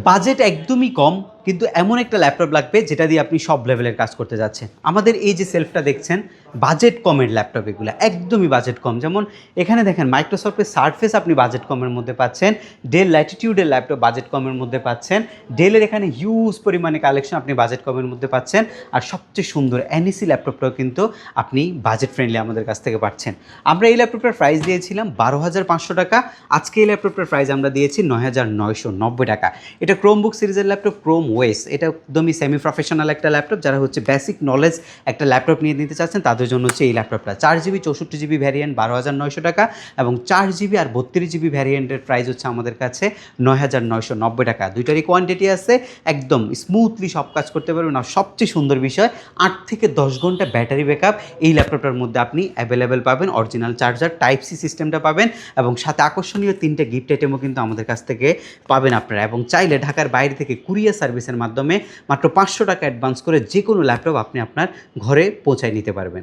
Budget একদমই কম, কিন্তু এমন একটা ল্যাপটপ লাগবে যেটা দিয়ে আপনি সব লেভেলের কাজ করতে যাচ্ছেন। আমাদের এই যে সেলফটা দেখছেন, বাজেট কমের ল্যাপটপ এগুলো, একদমই বাজেট কম। যেমন এখানে দেখেন মাইক্রোসফটের সারফেস আপনি বাজেট কমের মধ্যে পাচ্ছেন, ডেল ল্যাটিটিউডের ল্যাপটপ বাজেট কমের মধ্যে পাচ্ছেন, ডেলের এখানে হিউজ পরিমাণে কালেকশন আপনি বাজেট কমের মধ্যে পাচ্ছেন। আর সবচেয়ে সুন্দর এনইসি ল্যাপটপটাও কিন্তু আপনি বাজেট ফ্রেন্ডলি আমাদের কাছ থেকে পাচ্ছেন। আমরা এই ল্যাপটপটার প্রাইস দিয়েছিলাম 12,500 টাকা, আজকে এই ল্যাপটপটার প্রাইস আমরা দিয়েছি 9,990 টাকা। এটা ক্রোমবুক সিরিজের ল্যাপটপ, ক্রোম ওয়েস। এটা একদমই সেমি প্রফেশনাল একটা ল্যাপটপ, যারা হচ্ছে বেসিক নলেজ একটা ল্যাপটপ নিয়ে নিতে চাচ্ছেন তাদের জন্য হচ্ছে এই ল্যাপটপটা। 4GB 64GB ভ্যারিয়েন্ট 12,900 টাকা, এবং 4GB আর 32GB ভ্যারিয়েন্টের প্রাইস হচ্ছে আমাদের কাছে 9,990 টাকা। দুইটারই কোয়ান্টিটি আছে, একদম স্মুথলি সব কাজ করতে পারবেন। আর সবচেয়ে সুন্দর বিষয়, 8 থেকে 10 ঘন্টা ব্যাটারি ব্যাকআপ এই ল্যাপটপটার মধ্যে আপনি অ্যাভেলেবেল পাবেন। অরিজিনাল চার্জার, টাইপ সি সিস্টেমটা পাবেন, এবং সাথে আকর্ষণীয় 3টে গিফট আইটেমও কিন্তু আমাদের কাছ থেকে পাবেন আপনারা। এবং চাইলে ঢাকার বাইরে থেকে কুরিয়ার সার্ভিসের মাধ্যমে মাত্র 500 টাকা অ্যাডভান্স করে যে কোনো ল্যাপটপ আপনি আপনার ঘরে পৌঁছায় নিতে পারবেন।